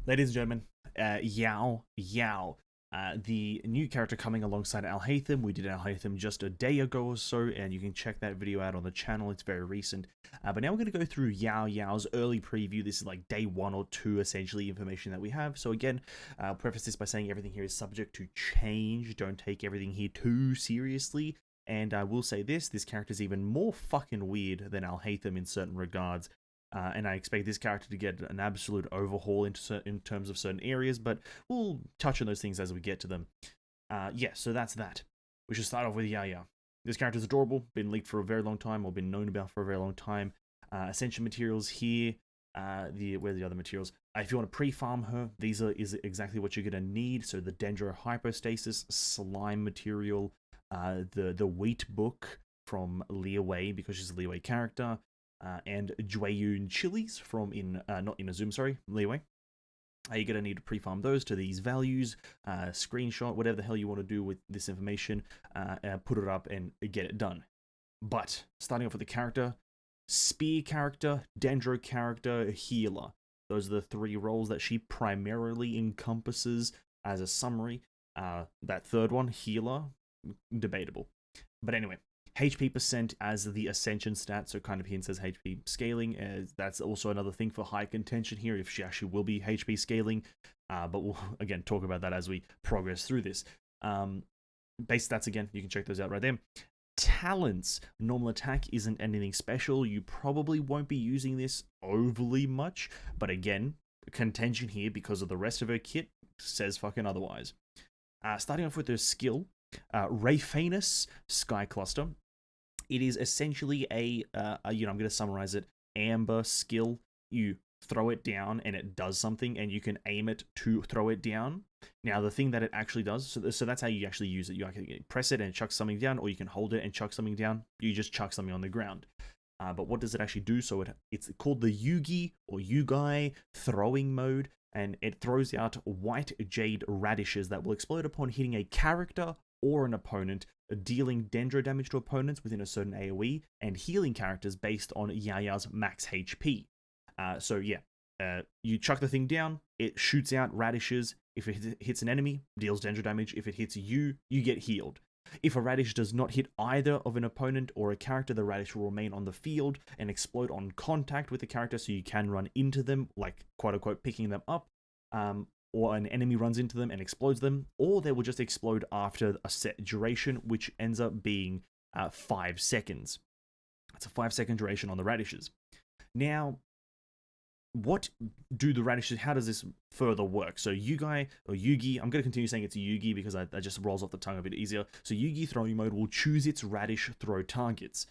Ladies and gentlemen, Yaoyao, the new character coming alongside Alhaitham. We did Alhaitham just a day ago or so, and you can check that video out on the channel. It's very recent. But now we're going to go through Yaoyao's early preview. This is like day 1 or 2, essentially, information that we have. So again, I'll preface this by saying everything here is subject to change. Don't take everything here too seriously. And I will say this character is even more fucking weird than Alhaitham in certain regards. And I expect this character to get an absolute overhaul in terms of certain areas, but we'll touch on those things as we get to them. Yeah, so that's that. We should start off with Yaya. This character is adorable, been leaked for a very long time, or been known about for a very long time. Ascension materials here. Where are the other materials? If you want to pre-farm her, is exactly what you're going to need. So the Dendro Hypostasis, slime material, the Wheat Book from Liawei, because she's a Liawei character, and Jueyun chilies from not in a Zoom, sorry, Liawei. You're going to need to pre-farm those to these values, screenshot, whatever the hell you want to do with this information, put it up and get it done. But starting off with the character, Spear character, Dendro character, Healer. Those are the three roles that she primarily encompasses as a summary. That third one, Healer, debatable. But anyway, HP percent as the Ascension stat, so kind of hints as HP scaling. That's also another thing for high contention here, if she actually will be HP scaling. But we'll, again, talk about that as we progress through this. Base stats, again, you can check those out right there. Talents. Normal attack isn't anything special. You probably won't be using this overly much. But again, contention here because of the rest of her kit says fucking otherwise. Starting off with her skill, Rayfanus Sky Cluster. It is essentially I'm going to summarize it, amber skill. You throw it down and it does something, and you can aim it to throw it down. Now, the thing that it actually does, so that's how you actually use it. You can press it and chuck something down, or you can hold it and chuck something down. You just chuck something on the ground. But what does it actually do? So it's called the Yugi or Yugai throwing mode, and it throws out white jade radishes that will explode upon hitting a character or an opponent, dealing Dendro damage to opponents within a certain AoE, and healing characters based on Yaya's max HP. So yeah, you chuck the thing down, it shoots out radishes. If it hits an enemy, deals Dendro damage. If it hits you, you get healed. If a radish does not hit either of an opponent or a character, the radish will remain on the field and explode on contact with the character, so you can run into them, like quote-unquote picking them up, or an enemy runs into them and explodes them, or they will just explode after a set duration, which ends up being 5 seconds. It's a 5-second duration on the radishes. Now, what do the radishes, how does this further work? So Yugi, I'm going to continue saying it's Yugi because that just rolls off the tongue a bit easier. So Yugi throwing mode will choose its radish throw targets.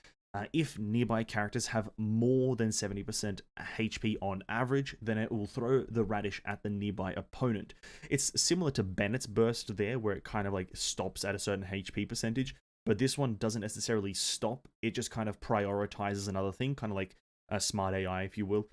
If nearby characters have more than 70% HP on average, then it will throw the radish at the nearby opponent. It's similar to Bennett's burst there, where it kind of like stops at a certain HP percentage, but this one doesn't necessarily stop. It just kind of prioritizes another thing, kind of like a smart AI, if you will.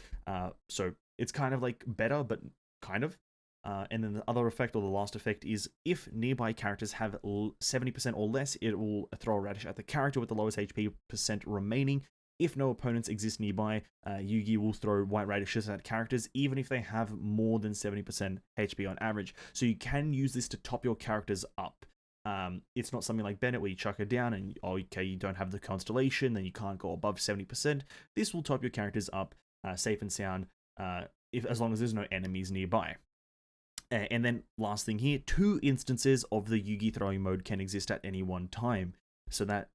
So it's kind of like better, but kind of. And then the other effect, or the last effect, is if nearby characters have 70% or less, it will throw a radish at the character with the lowest HP percent remaining. If no opponents exist nearby, Yugi will throw white radishes at characters, even if they have more than 70% HP on average. So you can use this to top your characters up. It's not something like Bennett where you chuck it down and, okay, you don't have the constellation, then you can't go above 70%. This will top your characters up safe and sound, as long as there's no enemies nearby. And then last thing here, 2 instances of the Yugi throwing mode can exist at any one time. So that,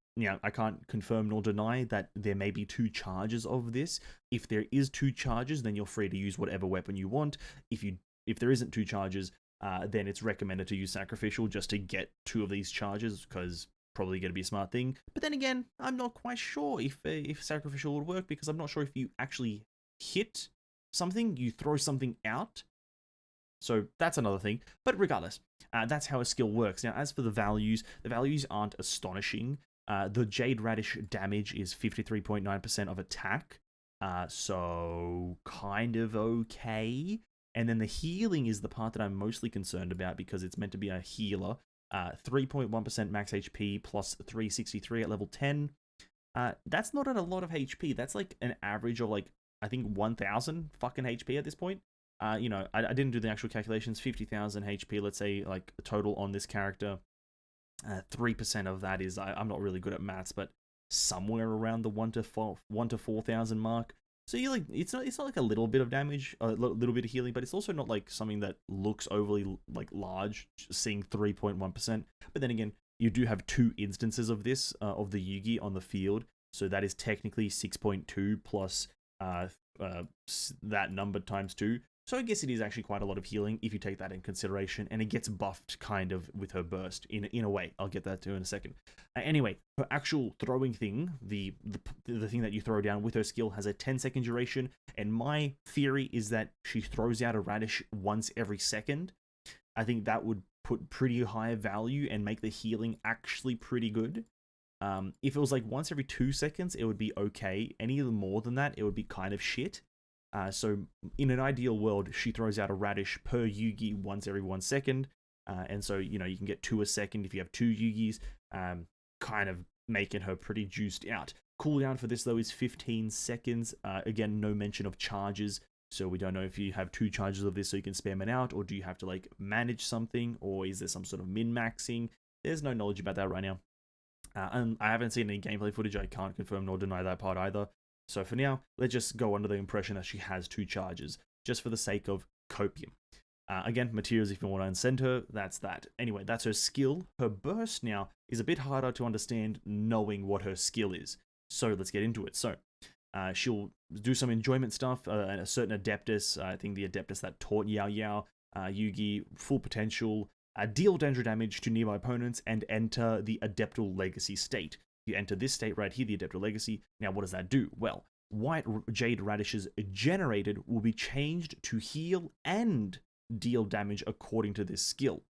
I can't confirm nor deny that there may be 2 charges of this. If there is 2 charges, then you're free to use whatever weapon you want. If there isn't 2 charges, then it's recommended to use Sacrificial just to get 2 of these charges, because probably going to be a smart thing. But then again, I'm not quite sure if Sacrificial would work, because I'm not sure if you actually hit something, you throw something out. So that's another thing. But regardless, that's how a skill works. Now, as for the values aren't astonishing. The Jade Radish damage is 53.9% of attack. So kind of okay. And then the healing is the part that I'm mostly concerned about, because it's meant to be a healer. 3.1% max HP plus 363 at level 10. That's not a lot of HP. That's like an average of, like, I think 1,000 fucking HP at this point. You know, I didn't do the actual calculations. 50,000 HP, let's say, like total on this character. 3% of that is I'm not really good at maths, but somewhere around the 1 to 4,000 mark. So you like it's not like a little bit of damage, a little bit of healing, but it's also not like something that looks overly like large, seeing 3.1%. But then again, you do have 2 instances of this of the Yugi on the field, so that is technically 6.2 plus that number times 2. So I guess it is actually quite a lot of healing if you take that in consideration, and it gets buffed kind of with her burst in a way. I'll get that to in a second. Anyway, her actual throwing thing, the thing that you throw down with her skill, has a 10-second duration, and my theory is that she throws out a radish once every second. I think that would put pretty high value and make the healing actually pretty good. If it was like once every 2 seconds, it would be okay. Any more than that, it would be kind of shit. So in an ideal world, she throws out a radish per Yugi once every 1 second. And so, you know, you can get 2 a second if you have 2 Yugis, kind of making her pretty juiced out. Cooldown for this, though, is 15 seconds. Again, no mention of charges. So we don't know if you have 2 charges of this so you can spam it out, or do you have to, like, manage something, or is there some sort of min-maxing? There's no knowledge about that right now. And I haven't seen any gameplay footage. I can't confirm nor deny that part either. So for now, let's just go under the impression that she has 2 charges, just for the sake of copium. Again, materials, if you want to unsend her, that's that. Anyway, that's her skill. Her burst now is a bit harder to understand knowing what her skill is. So let's get into it. So she'll do some enjoyment stuff. A certain Adeptus, I think the Adeptus that taught Yaoyao, Yugi, full potential, deal Dendro damage to nearby opponents, and enter the Adeptal Legacy state. You enter this state right here, the Adeptal Legacy. Now, what does that do? Well, white Jade radishes generated will be changed to heal and deal damage according to this skill.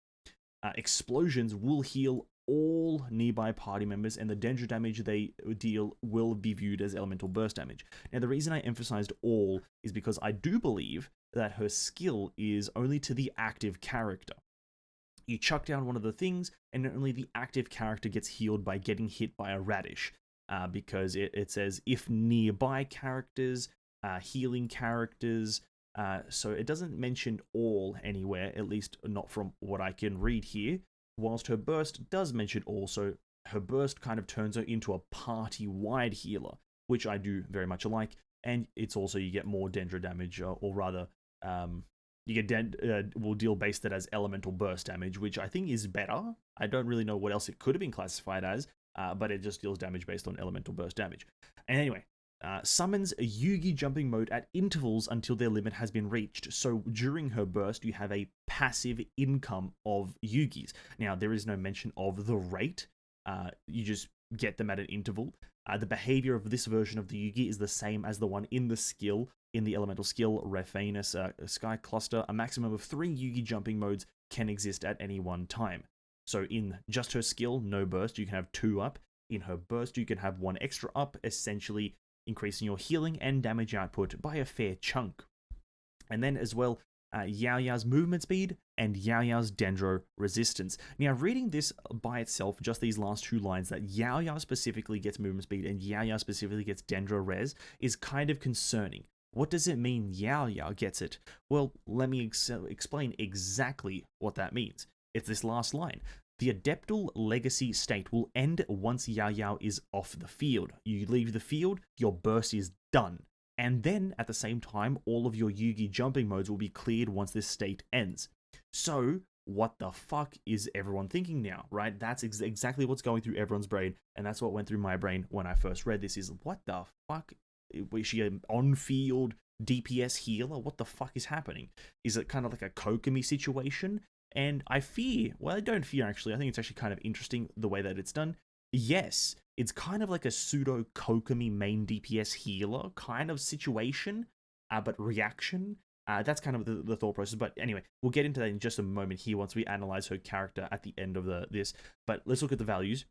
Explosions will heal all nearby party members, and the Dendro damage they deal will be viewed as elemental burst damage. Now, the reason I emphasized all is because I do believe that her skill is only to the active character. You chuck down one of the things, and only the active character gets healed by getting hit by a radish. Because it says if nearby characters, healing characters, so it doesn't mention all anywhere, at least not from what I can read here, whilst her burst does mention all, so her burst kind of turns her into a party-wide healer, which I do very much like, and it's also you get more Dendro damage, or rather, you get will deal based it as elemental burst damage, which I think is better. I don't really know what else it could have been classified as, but it just deals damage based on elemental burst damage. And anyway, summons a Yugi jumping mode at intervals until their limit has been reached. So during her burst, you have a passive income of Yugis. Now, there is no mention of the rate. You just get them at an interval. The behavior of this version of the Yugi is the same as the one in the skill, in the elemental skill, Rephanus Sky Cluster. A maximum of 3 Yugi jumping modes can exist at any one time. So in just her skill, no burst, you can have 2 up. In her burst, you can have 1 extra up, essentially increasing your healing and damage output by a fair chunk. And then as well, Yaoyao's movement speed and Yaoyao's Dendro resistance. Now, reading this by itself, just these last 2 lines, that Yaoyao specifically gets movement speed and Yaoyao specifically gets Dendro res, is kind of concerning. What does it mean Yaoyao gets it? Well, let me explain exactly what that means. It's this last line. The Adeptal Legacy state will end once Yaoyao is off the field. You leave the field, your burst is done. And then, at the same time, all of your Yugi jumping modes will be cleared once this state ends. So, what the fuck is everyone thinking now, right? That's exactly what's going through everyone's brain, and that's what went through my brain when I first read this, is what the fuck? Is she an on-field DPS healer? What the fuck is happening? Is it kind of like a Kokomi situation? And I fear, well, I don't fear actually, I think it's actually kind of interesting the way that it's done. Yes, it's kind of like a pseudo Kokomi main DPS healer kind of situation, but reaction. That's kind of the thought process. But anyway, we'll get into that in just a moment here once we analyze her character at the end of this. But let's look at the values.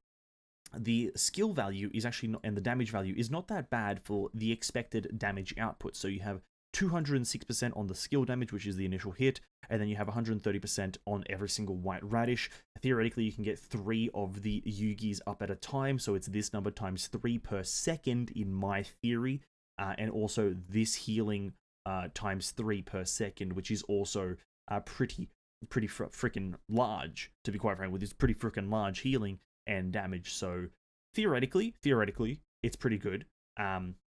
The skill value is actually not, and the damage value is not that bad for the expected damage output. So you have 206% on the skill damage, which is the initial hit, and then you have 130% on every single white radish. Theoretically, you can get 3 of the Yugis up at a time, so it's this number times 3 per second in my theory, and also this healing times 3 per second, which is also pretty freaking large, to be quite frank with you. It's pretty freaking large healing and damage. So theoretically, it's pretty good.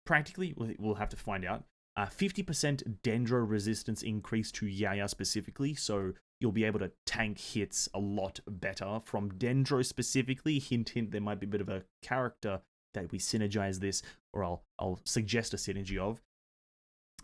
Practically, we'll have to find out. 50% Dendro resistance increase to Yaoyao specifically, so you'll be able to tank hits a lot better from Dendro specifically. Hint, hint, there might be a bit of a character that we synergize this, or I'll suggest a synergy of.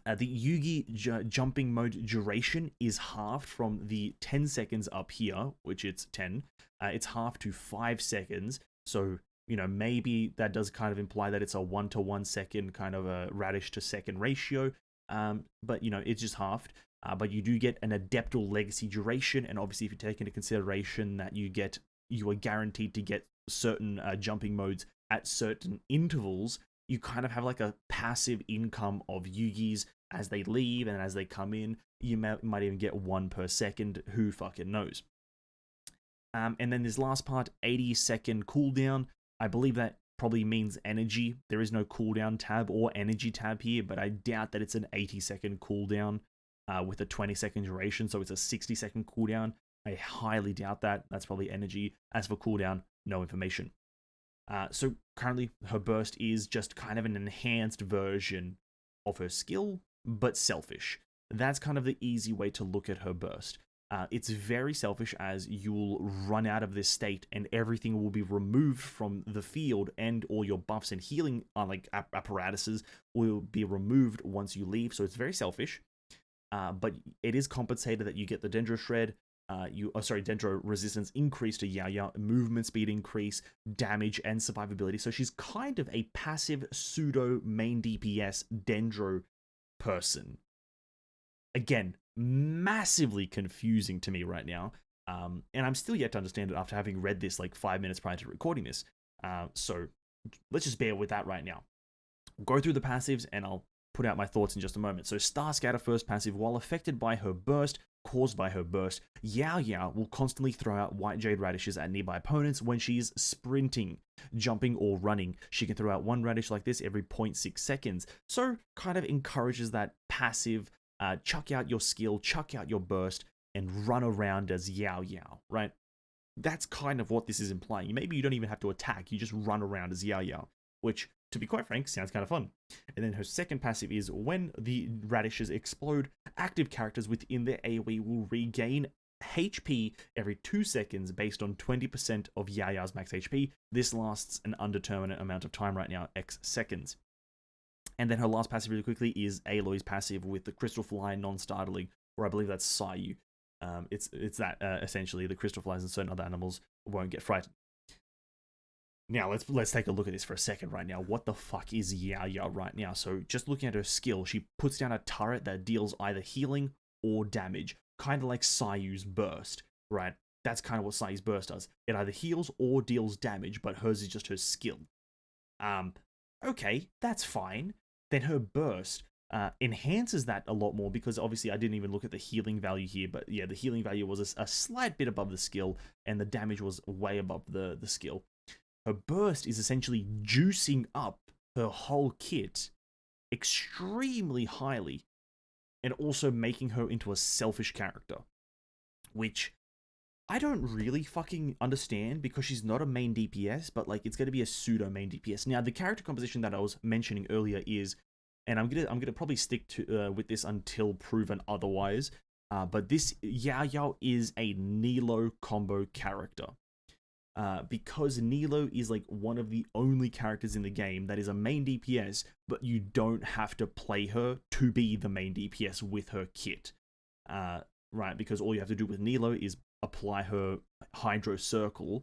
The Yugi jumping mode duration is halved from the 10 seconds up here, which it's 10. It's halved to 5 seconds, so maybe that does kind of imply that it's a 1-to-1 second kind of a radish to second ratio. But it's just halved. But you do get an Adeptal Legacy duration, and obviously if you take into consideration that you are guaranteed to get certain jumping modes at certain intervals, you kind of have like a passive income of Yugis as they leave and as they come in. You might even get 1 per second. Who fucking knows? And then this last part, 80-second cooldown. I believe that probably means energy. There is no cooldown tab or energy tab here, but I doubt that it's an 80-second cooldown with a 20-second duration, so it's a 60-second cooldown. I highly doubt that. That's probably energy. As for cooldown, no information. So currently, her burst is just kind of an enhanced version of her skill, but selfish. That's kind of the easy way to look at her burst. It's very selfish, as you'll run out of this state and everything will be removed from the field, and all your buffs and healing apparatuses will be removed once you leave. So it's very selfish, but it is compensated that you get the Dendro Shred, Dendro resistance increase to Yaoyao, movement speed increase, damage, and survivability. So she's kind of a passive pseudo main DPS Dendro person. Again, massively confusing to me right now, and I'm still yet to understand it after having read this like 5 minutes prior to recording this. So let's just bear with that right now. Go through the passives and I'll put out my thoughts in just a moment. So Star Scatter first passive, while affected by her burst, caused by her burst, Yaoyao will constantly throw out white jade radishes at nearby opponents when she's sprinting, jumping, or running. She can throw out 1 radish like this every 0.6 seconds. So kind of encourages that passive, chuck out your skill, chuck out your burst, and run around as Yaoyao, right? That's kind of what this is implying. Maybe you don't even have to attack, you just run around as Yaoyao, which, to be quite frank, sounds kind of fun. And then her second passive is, when the radishes explode, active characters within their AoE will regain HP every 2 seconds based on 20% of Yaoyao's max HP. This lasts an undeterminate amount of time right now, X seconds. And then her last passive really quickly is Aloy's passive with the Crystal Fly non-startling, or I believe that's Sayu. It's that essentially the Crystal Flies and certain other animals won't get frightened. Now let's take a look at this for a second right now. What the fuck is Yaoyao right now? So just looking at her skill, she puts down a turret that deals either healing or damage, kind of like Sayu's burst, right? That's kind of what Sayu's burst does. It either heals or deals damage, but hers is just her skill. Okay, that's fine. Then her burst enhances that a lot more, because obviously I didn't even look at the healing value here, but yeah, the healing value was a slight bit above the skill, and the damage was way above the skill. Her burst is essentially juicing up her whole kit extremely highly, and also making her into a selfish character, which I don't really fucking understand, because she's not a main DPS, but like it's going to be a pseudo main DPS. Now, the character composition that I was mentioning earlier is, and I'm gonna probably stick to with this until proven otherwise, but this Yaoyao is a Nilou combo character. Because Nilou is like one of the only characters in the game that is a main DPS, but you don't have to play her to be the main DPS with her kit, right? Because all you have to do with Nilou is apply her Hydro Circle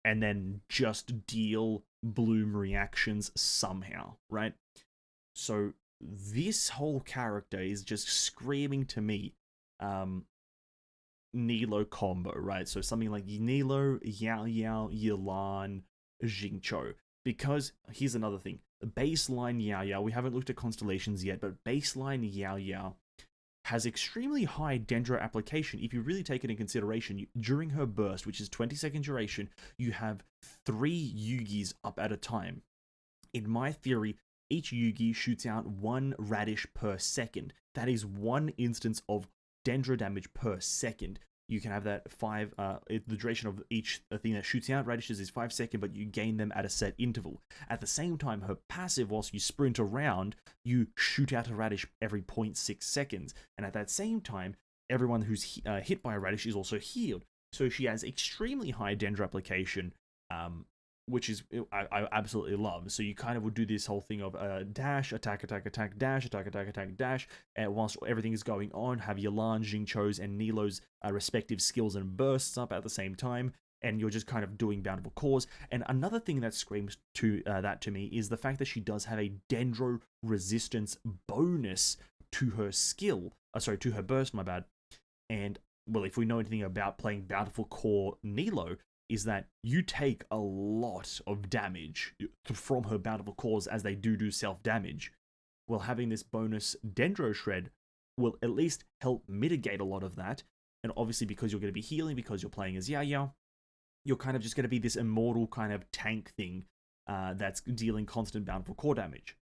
and then just deal Bloom reactions somehow, right? So this whole character is just screaming to me Nilou combo, right? So something like Nilou, Yaoyao, Yilan, Jingqiu. Because here's another thing. Baseline Yaoyao, we haven't looked at constellations yet, but baseline Yaoyao has extremely high Dendro application. If you really take it in consideration, during her burst, which is 20-second duration, you have 3 Yugis up at a time. In my theory, each Yugi shoots out 1 radish per second. that is 1 instance of Dendro damage per second. You can have that the duration of each thing that shoots out radishes is 5 seconds, but you gain them at a set interval. At the same time, her passive, whilst you sprint around, you shoot out a radish every 0.6 seconds. And at that same time, everyone who's hit by a radish is also healed. So she has extremely high Dendro application, which is I absolutely love. So you kind of would do this whole thing of dash, attack, attack, attack, dash, attack, attack, attack, dash, and whilst everything is going on, have your Lan, Jingcho's, and Nilou's respective skills and bursts up at the same time, and you're just kind of doing Bountiful Cause. And another thing that screams to that to me is the fact that she does have a Dendro resistance bonus to her skill. To her burst, my bad. And, well, if we know anything about playing Bountiful Core Nilou, is that you take a lot of damage from her Bountiful Cores as they do self-damage. Well, having this bonus Dendro Shred will at least help mitigate a lot of that. And obviously, because you're going to be healing, because you're playing as Yaoyao, you're kind of just going to be this immortal kind of tank thing that's dealing constant Bountiful Core damage.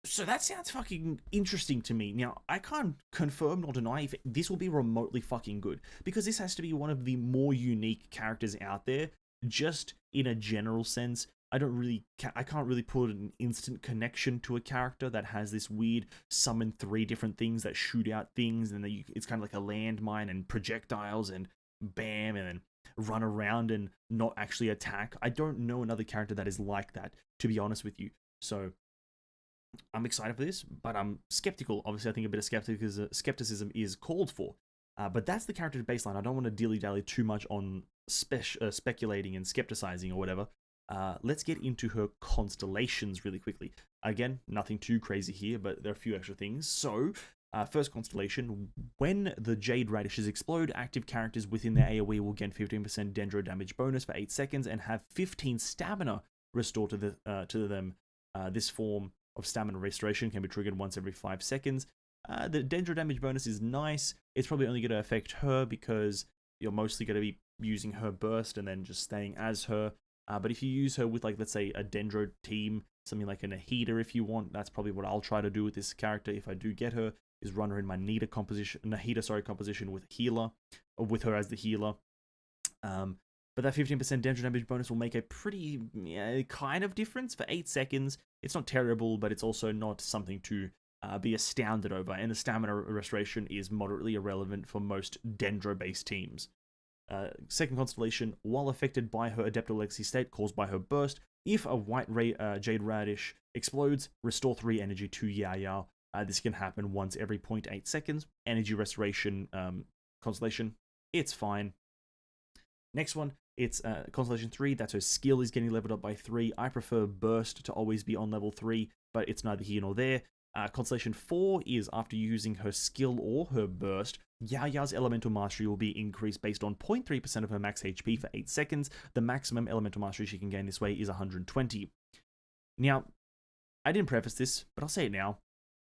So that sounds fucking interesting to me. Now, I can't confirm nor deny if this will be remotely fucking good, because this has to be one of the more unique characters out there, just in a general sense. I can't really put an instant connection to a character that has this weird summon 3 different things that shoot out things, and it's kind of like a landmine and projectiles and bam, and then run around and not actually attack. I don't know another character that is like that, to be honest with you. So I'm excited for this, but I'm skeptical. Obviously, I think a bit of skepticism is called for. But that's the character baseline. I don't want to dilly-dally too much on speculating and skepticizing or whatever. Let's get into her constellations really quickly. Again, nothing too crazy here, but there are a few extra things. So, first constellation, when the Jade Radishes explode, active characters within their AoE will gain 15% Dendro damage bonus for 8 seconds and have 15 stamina restored to them. This form of stamina restoration can be triggered once every 5 seconds. The Dendro damage bonus is nice. It's probably only going to affect her because you're mostly going to be using her burst and then just staying as her. But if you use her with, like, let's say a Dendro team, something like a Nahida if you want, that's probably what I'll try to do with this character if I do get her, is run her in my Nahida composition with healer, or with her as the healer. But that 15% Dendro damage bonus will make a pretty kind of difference for 8 seconds. It's not terrible, but it's also not something to be astounded over. And the stamina restoration is moderately irrelevant for most Dendro-based teams. Second constellation, while affected by her Adeptal Legacy state caused by her burst, if a white Jade Radish explodes, restore 3 energy to Yaoyao. This can happen once every 0.8 seconds. Energy restoration constellation, it's fine. Next one, it's Constellation 3, that's her skill is getting leveled up by 3. I prefer Burst to always be on level 3, but it's neither here nor there. Constellation 4 is after using her skill or her Burst, Yaoyao's Elemental Mastery will be increased based on 0.3% of her max HP for 8 seconds. The maximum Elemental Mastery she can gain this way is 120. Now, I didn't preface this, but I'll say it now.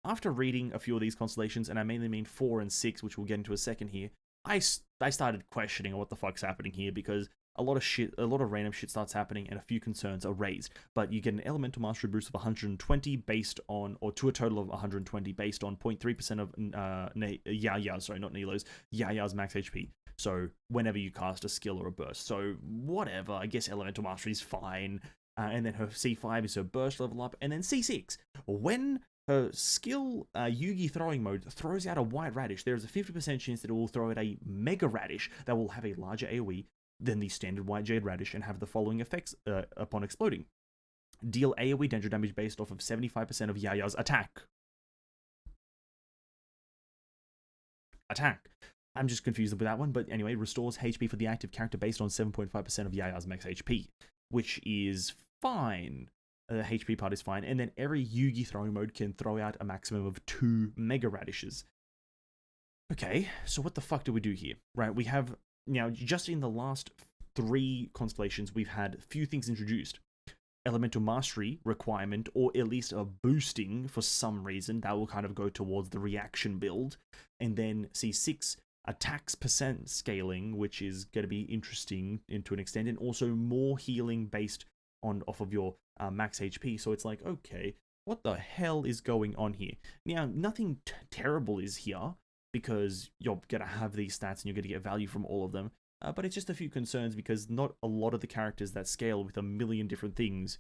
After reading a few of these constellations, and I mainly mean 4 and 6, which we'll get into a second here, I started questioning what the fuck's happening here, because a lot of random shit starts happening and a few concerns are raised. But you get an Elemental Mastery boost of 120 based on, or to a total of 120 based on 0.3% of Yaoyao's max HP. So whenever you cast a skill or a burst. So whatever, I guess Elemental Mastery is fine. And then her C5 is her burst level up. And then C6, when her skill, Yugi Throwing Mode, throws out a White Radish, there is a 50% chance that it will throw out a Mega Radish that will have a larger AoE than the standard White Jade Radish and have the following effects upon exploding. Deal AoE Dendro damage based off of 75% of Yaoyao's attack. I'm just confused with that one, but anyway, restores HP for the active character based on 7.5% of Yaoyao's max HP, which is fine. The HP part is fine, and then every Yugi Throwing Mode can throw out a maximum of 2 Mega Radishes. Okay, so what the fuck do we do here? Right, we have, now, just in the last 3 constellations, we've had a few things introduced. Elemental Mastery requirement, or at least a boosting for some reason, that will kind of go towards the reaction build. And then C6, attacks percent scaling, which is going to be interesting to an extent, and also more healing based off of your max HP. So it's like, okay, what the hell is going on here? Now, nothing terrible is here, because you're going to have these stats and you're going to get value from all of them. But it's just a few concerns, because not a lot of the characters that scale with a million different things,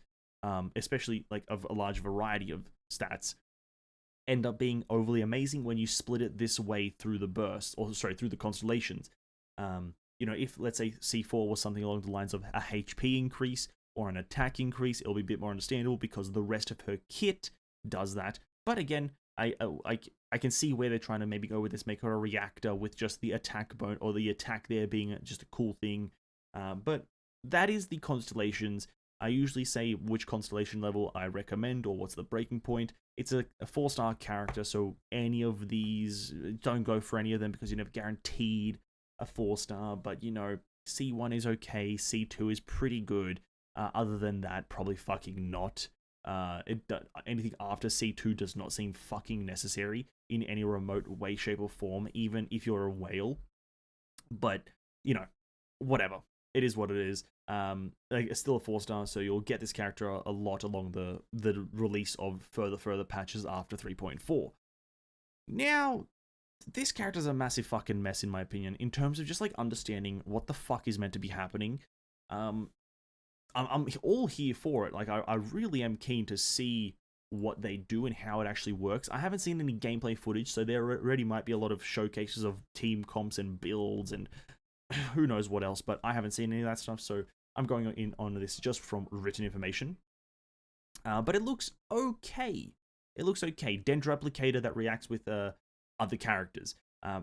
especially like of a large variety of stats, end up being overly amazing when you split it this way through the burst, or sorry, through the constellations. If let's say C4 was something along the lines of a HP increase or an attack increase, it'll be a bit more understandable because the rest of her kit does that. But again, I can see where they're trying to maybe go with this, make her a reactor with just the attack bone, or the attack there being just a cool thing. But that is the constellations. I usually say which constellation level I recommend, or what's the breaking point. It's a 4-star character, so any of these, don't go for any of them, because you're never guaranteed a 4-star. But C1 is okay, C2 is pretty good. Other than that, probably fucking not. Anything after C2 does not seem fucking necessary in any remote way, shape, or form, even if you're a whale. But, whatever. It is what it is. It's still a 4-star, so you'll get this character a lot along the release of further patches after 3.4. Now, this character's a massive fucking mess, in my opinion, in terms of just like understanding what the fuck is meant to be happening. I'm all here for it. Like, I really am keen to see what they do and how it actually works. I haven't seen any gameplay footage, so there already might be a lot of showcases of team comps and builds and who knows what else, but I haven't seen any of that stuff, so I'm going in on this just from written information. But it looks okay. It looks okay. Dendro Replicator that reacts with other characters.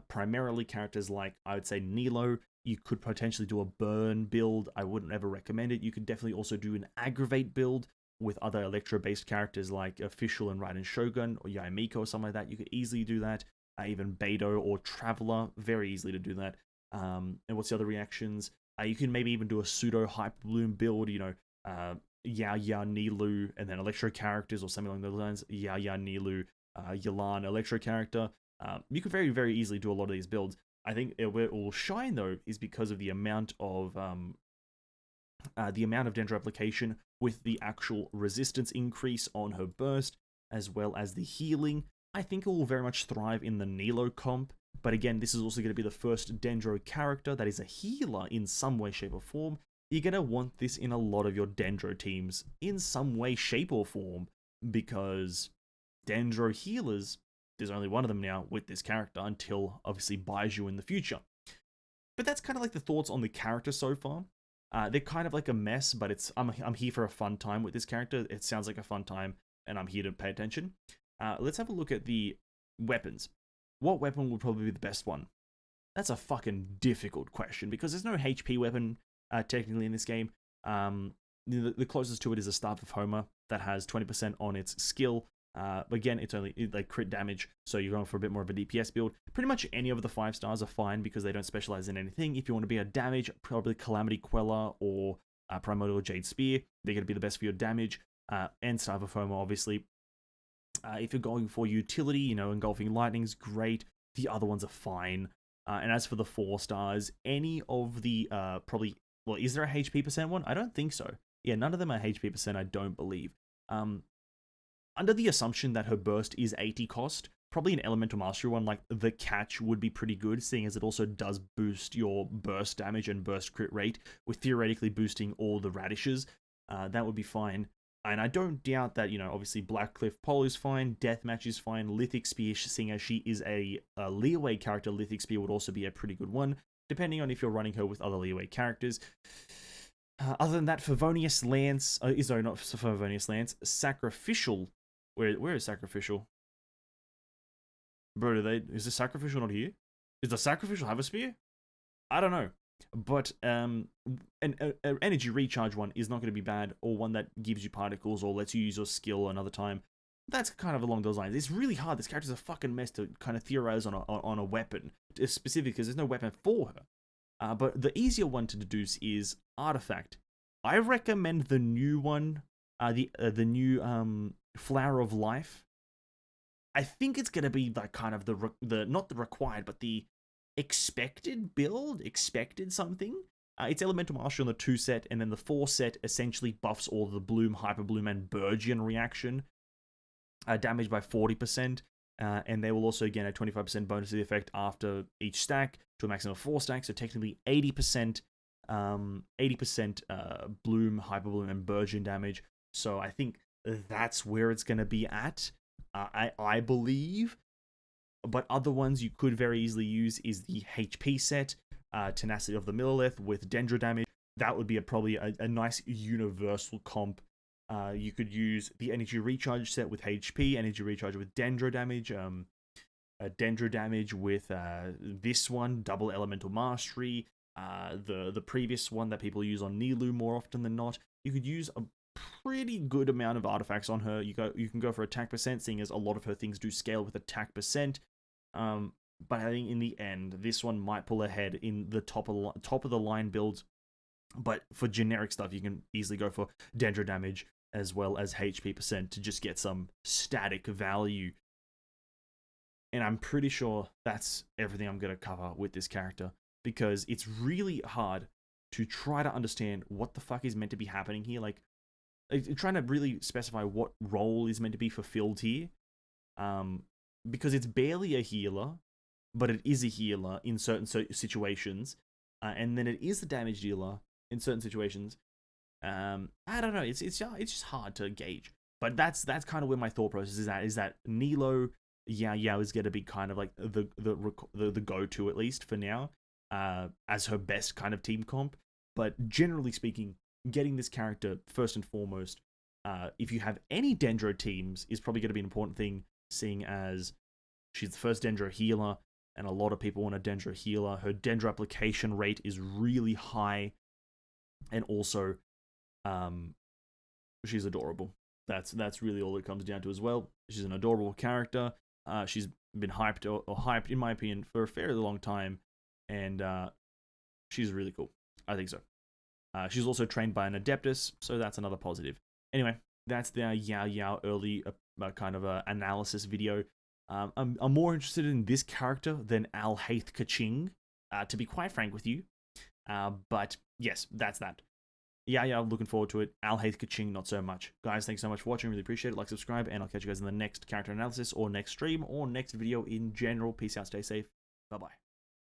Primarily characters like, I would say, Nilou. You could potentially do a burn build. I wouldn't ever recommend it. You could definitely also do an aggravate build with other Electro-based characters like Official and Raiden Shogun or Yaoyao or something like that. You could easily do that. Even Beidou or Traveler, very easily to do that. And what's the other reactions? You can maybe even do a pseudo hyper bloom build, Yaoyao, Nilou, and then Electro characters or something along those lines. Yaoyao, Nilou, Yelan, Electro character. You could very, very easily do a lot of these builds. I think where it will shine, though, is because of the amount of Dendro application with the actual resistance increase on her burst, as well as the healing. I think it will very much thrive in the Nilou comp. But again, this is also going to be the first Dendro character that is a healer in some way, shape, or form. You're going to want this in a lot of your Dendro teams in some way, shape, or form, because Dendro healers, there's only one of them now with this character until, obviously, Baiju in the future. But that's kind of like the thoughts on the character so far. They're kind of like a mess, but I'm here for a fun time with this character. It sounds like a fun time, and I'm here to pay attention. Let's have a look at the weapons. What weapon would probably be the best one? That's a fucking difficult question, because there's no HP weapon technically in this game. The closest to it is a Staff of Homer that has 20% on its skill. Again, it's only like crit damage, so you're going for a bit more of a DPS build. Pretty much any of the 5 stars are fine because they don't specialize in anything. If you want to be a damage, probably Calamity Queller or Primordial Jade Spear. They're going to be the best for your damage. And Staff of Homer, obviously. If you're going for utility, Engulfing Lightning's great. The other ones are fine. And as for the 4 stars, any of the probably... Well, is there a HP percent one? I don't think so. Yeah, none of them are HP percent, I don't believe. Under the assumption that her burst is 80 cost, probably an Elemental Mastery one like the Catch would be pretty good, seeing as it also does boost your burst damage and burst crit rate, with theoretically boosting all the radishes. That would be fine. And I don't doubt that, obviously Blackcliff Pole is fine, Deathmatch is fine, Lithic Spear, seeing as she is a Leeway character, Lithic Spear would also be a pretty good one, depending on if you're running her with other Leeway characters. Other than that, Favonius Lance, sorry, not Favonius Lance, Sacrificial, where is Sacrificial? Bro, is the Sacrificial not here? Does the Sacrificial have a spear? I don't know. But an energy recharge one is not going to be bad, or one that gives you particles or lets you use your skill another time. That's kind of along those lines. It's really hard. This character's a fucking mess to kind of theorize on a weapon, specifically because there's no weapon for her. But the easier one to deduce is Artifact. I recommend the new one, the new Flower of Life. I think it's going to be like kind of the not the required, but the expected build, expected something. It's Elemental Mastery on the 2 set, and then the 4 set essentially buffs all the Bloom, Hyper Bloom, and Burgeon reaction. damage by 40%. And they will also gain a 25% bonus to the effect after each stack to a maximum of 4 stacks. So technically 80%, 80% Bloom, Hyper Bloom, and Burgeon damage. So I think that's where it's going to be at. I believe. But other ones you could very easily use is the HP set, Tenacity of the Millilith with Dendro damage. That would be probably a nice universal comp. You could use the Energy Recharge set with HP, Energy Recharge with Dendro damage, Dendro damage with this one, Double Elemental Mastery, the previous one that people use on Nilou more often than not. You could use a pretty good amount of artifacts on her. You can go for attack percent, seeing as a lot of her things do scale with attack percent. But I think in the end, this one might pull ahead in the top of the line builds. But for generic stuff, you can easily go for Dendro damage as well as HP percent to just get some static value. And I'm pretty sure that's everything I'm going to cover with this character, because it's really hard to try to understand what the fuck is meant to be happening here. Like trying to really specify what role is meant to be fulfilled here. Because it's barely a healer, but it is a healer in certain situations, and then it is the damage dealer in certain situations. I don't know. It's just hard to gauge. But that's kind of where my thought process is that Nilou Yaoyao is going to be kind of like the go-to, at least for now, as her best kind of team comp. But generally speaking, getting this character first and foremost, if you have any Dendro teams, is probably going to be an important thing, seeing as she's the first Dendro Healer, and a lot of people want a Dendro Healer. Her Dendro application rate is really high, and also, she's adorable. That's really all it comes down to as well. She's an adorable character. She's been hyped in my opinion, for a fairly long time, and she's really cool. I think so. She's also trained by an Adeptus, so that's another positive. Anyway, that's the Yaoyao early kind of analysis video. I'm more interested in this character than Alhaith Kaching, to be quite frank with you. But yes, that's that. Yeah, I'm looking forward to it. Alhaith Kaching, not so much. Guys, thanks so much for watching. Really appreciate it. Like, subscribe, and I'll catch you guys in the next character analysis, or next stream, or next video in general. Peace out, stay safe. Bye-bye.